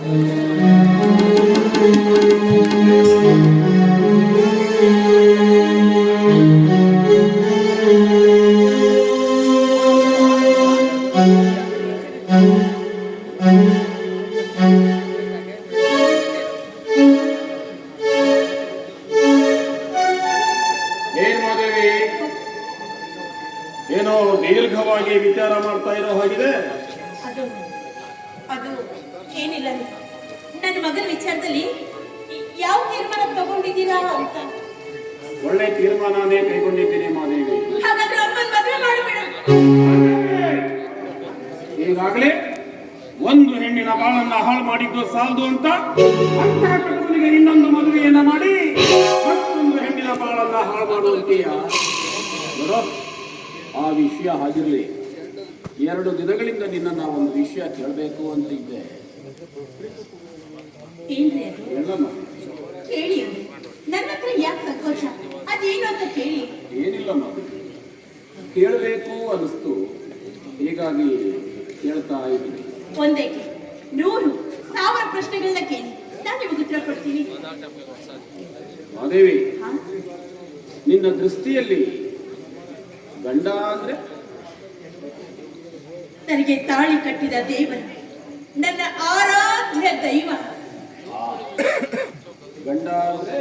ಏನೋ ದೀರ್ಘವಾಗಿ ವಿಚಾರ ಮಾಡ್ತಾ ಇರೋ ಹಾಗಿದೆ. ಅದು ಏನಿಲ್ಲ, ನನ್ನ ಮಗನ ವಿಚಾರದಲ್ಲಿ ಯಾವ ತೀರ್ಮಾನ ತಗೊಂಡಿದ್ದೀರಾ ಅಂತ. ಒಳ್ಳೆ ತೀರ್ಮಾನನೇ ಕೈಗೊಂಡಿದ್ದೀನಿ ಮಾದೇವಿ. ಹಾಗಾದ್ರೆ ಅಮ್ಮನ ಮದುವೆ ಮಾಡಬೇಡ. ಈಗಾಗಲೇ ಒಂದು ಹೆಣ್ಣಿನ ಬಾಳನ್ನ ಹಾಳು ಮಾಡಿದ್ದು ಸಾಲದು ಅಂತ ಕಟ್ಟುವನಿಗೆ ಇನ್ನೊಂದು ಮದುವೆಯನ್ನ ಮಾಡಿ ಮತ್ತೊಂದು ಹೆಣ್ಣಿನ ಬಾಳನ್ನ ಹಾಳು ಮಾಡುವಂತೆಯ ಆ ವಿಷಯ ಹಾಗಿರಲಿ. 2 ದಿನಗಳಿಂದ ನಿನ್ನ ಒಂದು ವಿಷಯ ಕೇಳಬೇಕು ಅಂತ ಇದ್ದೆ. ಹೇಳಿ, ನನ್ನ ಹತ್ರ ಯಾಕೆ ಸಂಕೋಚ? ಅದೇನು ಅಂತ ಕೇಳಿ. ಏನಿಲ್ಲ ಕೇಳಬೇಕು ಅನಿಸ್ತು, ಹೀಗಾಗಿ ಕೇಳ್ತಾ ಇದ್ದೀನಿ. ಒಂದೇಕೆ 100,000 ಪ್ರಶ್ನೆಗಳನ್ನ ಕೇಳಿ, ನಾನು ನಿಮಗೆ ಉತ್ತರ ಕೊಡ್ತೀನಿ. ಮಾದೇವಿ, ನಿನ್ನ ದೃಷ್ಟಿಯಲ್ಲಿ ಗಂಡ ಅಂದ್ರೆ? ನನಗೆ ತಾಳಿ ಕಟ್ಟಿದ ದೇವರು, ನನ್ನ ಆರಾಧ್ಯ ದೈವ. ಗಂಡ ಅಂದ್ರೆ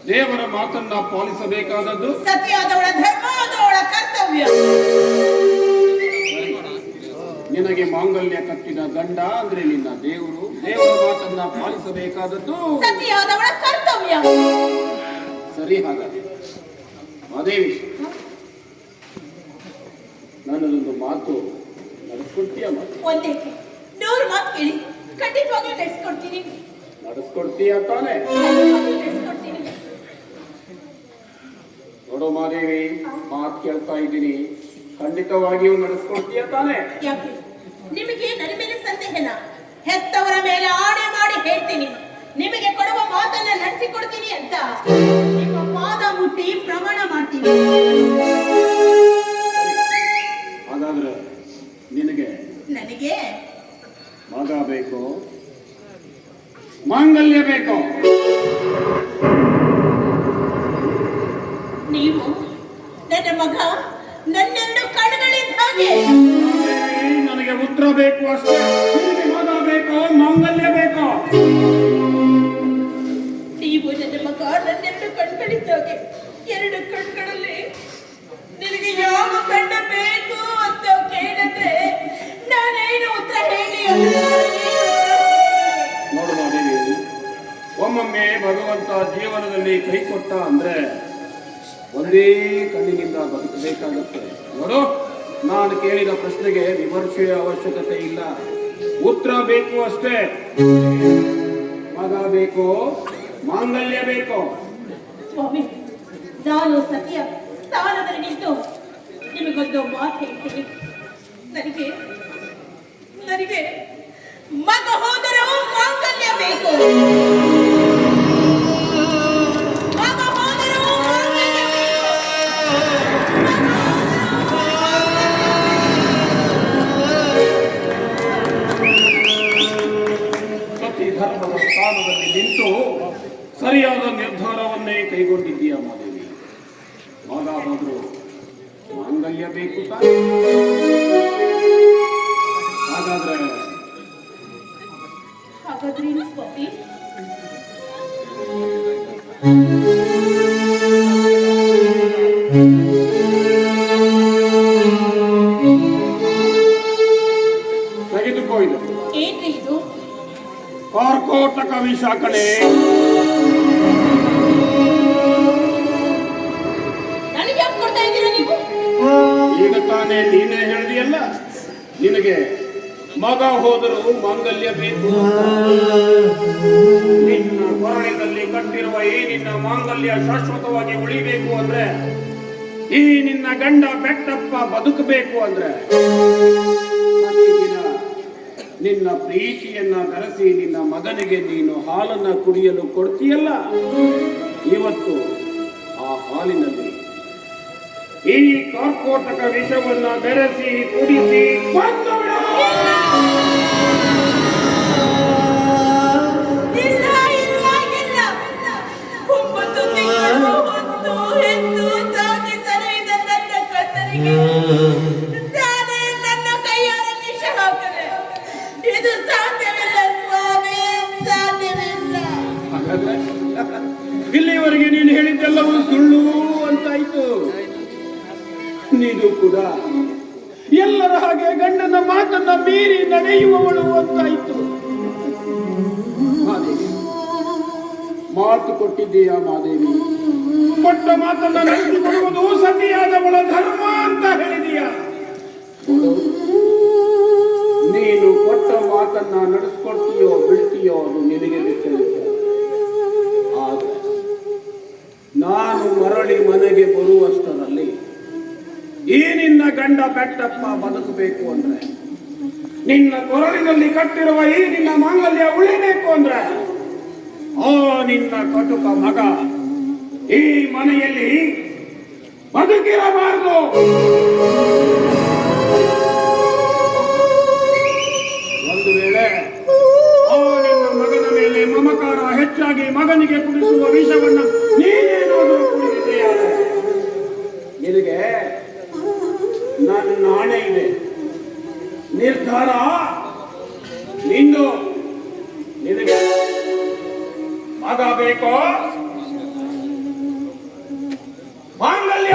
ದೇವರ ಮಾತನ್ನ ಪಾಲಿಸಬೇಕಾದದ್ದು ಸತ್ಯಾದವಳ ಧರ್ಮಾದವಳ ಕರ್ತವ್ಯ. ನಿನಗೆ ಮಾಂಗಲ್ಯ ಕಟ್ಟಿದ ಗಂಡ ಅಂದ್ರೆ ನಿನ್ನ ದೇವರು, ದೇವರ ಮಾತನ್ನ ಪಾಲಿಸಬೇಕಾದದ್ದು ಸತ್ಯಾದವಳ ಕರ್ತವ್ಯ. ಸರಿ, ಹಾಗಾದ್ರೆ ಮಾದೇವಿ, ನನ್ನದೊಂದು ಮಾತು ನಡೆಸ್ಕೊಡ್ತೀಯ? ಒಂದೇಕೆ 100 ಮಾತು ಕೇಳಿ, ಖಂಡಿತವಾಗ್ಲೂ ನಡೆಸ್ಕೊಡ್ತೀನಿ. ನಡೆಸ್ಕೊಡ್ತೀಯ ತಾನೆ? ನಡೆಸ್ಕೊಡ್ತೀನಿ. ನೋಡೋ ಮಾದೇವಿ, ಮಾತು ಕೇಳ್ತಾ ಇದ್ದೀನಿ, ಖಂಡಿತವಾಗಿಯೂ ನಡೆಸ್ಕೊಡ್ತೀಯ ತಾನೆ? ಯಾಕೆ ನಿಮಗೆ ನನ್ನ ಮೇಲೆ ಸಂದೇಹನ? ಹೆತ್ತವರ ಮೇಲೆ ಆಣೆ ಮಾಡಿ ಹೇಳ್ತೀನಿ, ನಿಮಗೆ ಕೊಡುವ ಮಾತನ್ನ ನಡೆಸಿಕೊಡ್ತೀನಿ ಅಂತ ನಿಮ್ಮ ಪಾದ ಮುಟ್ಟಿ ಪ್ರಮಾಣ ಮಾಡ್ತೀನಿ. ಹಾಗಾದ್ರೆ ನನಗೆ ಮಗ ಬೇಕು, ಮಾಂಗಲ್ಯ ಬೇಕು? ನೀವು ನನ್ನ ಮಗ, ನನ್ನೆರಡು ಕಣ್ಣುಗಳಿದ್ದ ಹಾಗೆ. ನನಗೆ ಉತ್ತರ ಬೇಕು ಅಷ್ಟೇ. ಮಗ ಬೇಕು, ಮಾಂಗಲ್ಯ ಬೇಕು? ನೀವು ನನ್ನ ಮಗ, ನನ್ನೆರಡು ಕಣ್ಗಳಿದ್ದಾಗೆ. 2 ಕಣ್ಗಳಲ್ಲಿ ನಿನಗೆ ಯಾವ ಕಣ್ಣ ಬೇಕು ಅಂತ ಕೇಳಿದ್ರೆ ನಾನೇನು ಉತ್ತರ ಹೇಳಿ? ನೋಡುವ ದೇವಿ, ಒಮ್ಮೊಮ್ಮೆ ಭಗವಂತ ಜೀವನದಲ್ಲಿ ಕೈ ಕೊಟ್ಟ ಅಂದ್ರೆ ಒಂದೇ ಕಣ್ಣಿನಿಂದ ಬದುಕಬೇಕಾಗುತ್ತೆ. ನೋಡು, ನಾನು ಕೇಳಿದ ಪ್ರಶ್ನೆಗೆ ವಿಮರ್ಶೆಯ ಅವಶ್ಯಕತೆ ಇಲ್ಲ, ಉತ್ತರ ಬೇಕು ಅಷ್ಟೇ. ಮಗ ಬೇಕು, ಮಾಂಗಲ್ಯ ಬೇಕು? ಸ್ವಾಮಿ, ನಾನು ಸತ್ಯ ಸ್ಥಾನದಲ್ಲಿ ನಿಂತು ನಿಮಗೊಂದು ಮಾತು ಹೇಳ್ತೀನಿ. ನನಗೆ ಮಗ ಹೋದರೂ ಮಾಂಗಲ್ಯ ಬೇಕು. ಮಗ ಹೋದರೂ ಮಾಂಗಲ್ಯ ಬೇಕು. ಸತಿ ಧರ್ಮದ ಸ್ಥಾನದಲ್ಲಿ ನಿಂತು ಸರಿಯಾದ ನಿರ್ಧಾರವನ್ನೇ ಕೈಗೊಂಡಿದ್ದೀಯ ಮಾದೇವಿ. ಮಗ ಹೋದ್ರು ಮಾಂಗಲ್ಯ ಬೇಕು ತಾನೆ? ಹಾಗಾದ್ರೆ ಸ್ವಾಮಿ, ತೆಗೆದುಕೋ. ಇದು ಏನ್ರಿ ಇದು? ಕಾರ್ಕೋಟಕ ವಿಷ ಕಣೆ. ನನಗೆ ಯಾಕೆ ಕೊಡ್ತಾ ಇದ್ದೀರಾ ನೀವು? ಈಗ ತಾನೇ ನೀನೇ ಹೇಳಿದೆಯಲ್ಲ, ನಿನಗೆ ಮಗ ಹೋದರೂ ಮಾಂಗಲ್ಯ ಬೇಕು. ನಿನ್ನ ಕೊರಳಿನಲ್ಲಿ ಕಟ್ಟಿರುವ ಈ ನಿನ್ನ ಮಾಂಗಲ್ಯ ಶಾಶ್ವತವಾಗಿ ಉಳಿಬೇಕು ಅಂದ್ರೆ, ಈ ನಿನ್ನ ಗಂಡ ಬೆಟ್ಟಪ್ಪ ಬದುಕಬೇಕು ಅಂದ್ರೆ, ನಿನ್ನ ಪ್ರೀತಿಯನ್ನ ಬೆರೆಸಿ ನಿನ್ನ ಮಗನಿಗೆ ನೀನು ಹಾಲನ್ನ ಕುಡಿಯಲು ಕೊಡ್ತೀಯಲ್ಲ, ಇವತ್ತು ಆ ಹಾಲಿನಲ್ಲಿ ಈ ಕಾರ್ಕೋಟಕ ವಿಷವನ್ನ ಬೆರೆಸಿ ಕುಡಿಸಿ ಕೊಂದು ಬಿಡು. ಇದು ಸಾಧ್ಯವಿಲ್ಲ ಸ್ವಾಮಿ, ಸಾಧ್ಯವಿಲ್ಲ. ಹಾಗಾದ್ರೆ ಇಲ್ಲಿವರೆಗೆ ನೀನು ಹೇಳಿದ್ದೆಲ್ಲವೂ ಸುಳ್ಳು ಅಂತಾಯ್ತು. ನೀನು ಕೂಡ ಎಲ್ಲರ ಹಾಗೆ ಗಂಡನ ಮಾತನ್ನ ಮೀರಿ ನಡೆಯುವವಳು ಅಂತಾಯ್ತು. ಮಾದೇವಿ, ಮಾತು ಕೊಟ್ಟಿದ್ದೀಯಾ ಮಾದೇವಿ? ಕೊಟ್ಟ ಮಾತನ್ನ ನಡೆಸಿಕೊಡುವುದು ಸತಿಯಾದವಳ ಧರ್ಮ ಅಂತ ಹೇಳಿದೀಯ. ನೀನು ಕೊಟ್ಟ ಮಾತನ್ನ ನಡೆಸ್ಕೊಡ್ತೀಯೋ ಬಿಡ್ತೀಯೋ ಅದು ನಿನಗೆ ಬಿಟ್ಟಿರುತ್ತೆ. ಆದ್ರೆ ನಾನು ಮರಳಿ ಮನೆಗೆ ಬರುವಷ್ಟರಲ್ಲಿ ಈ ನಿನ್ನ ಗಂಡ ಬೆಟ್ಟಪ್ಪ ಬದುಕಬೇಕು ಅಂದ್ರೆ, ನಿನ್ನ ಕೊರಳಿನಲ್ಲಿ ಕಟ್ಟಿರುವ ಈ ನಿನ್ನ ಮಾಂಗಲ್ಯ ಉಳಿಬೇಕು ಅಂದ್ರೆ, ಆ ನಿನ್ನ ಕಟುಕ ಮಗ ಈ ಮನೆಯಲ್ಲಿ ಬದುಕಿರಬಾರದು. ಒಂದು ವೇಳೆ ಆ ನಿನ್ನ ಮಗನ ಮೇಲೆ ಮಮಕಾರ ಹೆಚ್ಚಾಗಿ ಮಗನಿಗೆ ಕುಡಿಸುವ ವಿಷವನ್ನ ನೀನೇನಾದರೂ ಕುಡಿದಿದೆಯಾದರೆ ನಿನಗೆ ನನ್ನ ಆಣೆ ಇದೆ. ನಿರ್ಧಾರ ನಿಂದು. ನಿನಗೆ ಮಗ ಬೇಕೋ ಮಾಂಗಲ್ಯ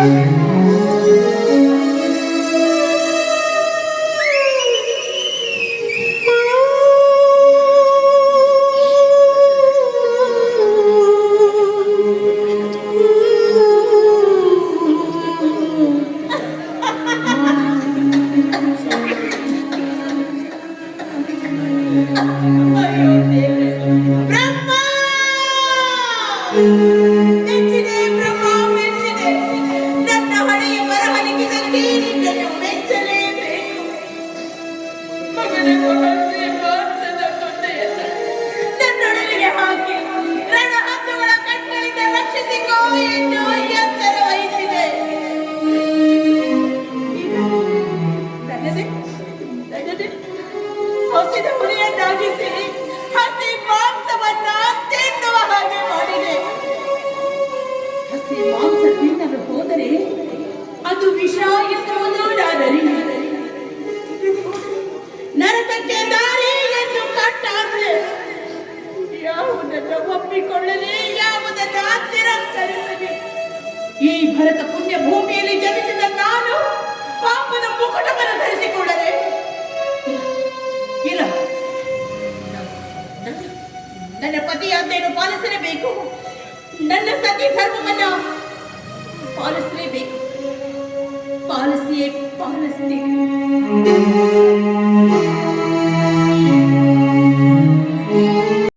ಮಾಂಸ ತಿನ್ನಲು ಹೋದರೆ ಅದು ವಿಷ ಎನ್ನುವುದು ನಾನರಿವೆ. ನರಕಕ್ಕೆ ದಾರಿ ಎಂದು ಕಟ್ಟಾದ್ರೆ ಯಾವುದನ್ನು ಒಪ್ಪಿಕೊಳ್ಳಲಿ, ಯಾವುದನ್ನು ತಿರಸ್ಕರಿಸಲಿ? ಈ ಭರತ ಪುಣ್ಯ ಭೂಮಿಯಲ್ಲಿ ಜನಿಸಿದ ನಾನು ಪಾಪದ ಮುಕುಟವನ್ನು ಧರಿಸಿಕೊಳ್ಳದೆ ಇಲ್ಲ. ನನ್ನ ಪತಿಯಾಜ್ಞೆಯನ್ನು ಪಾಲಿಸಲೇಬೇಕು. ನನ್ನ ಸತಿ ಧರ್ಮವನ್ನ ಪಾಲಿಸಲೇಬೇಕು. ಪಾಲಿಸಿಯೇ ಪಾಲಿಸ್ತೀನಿ.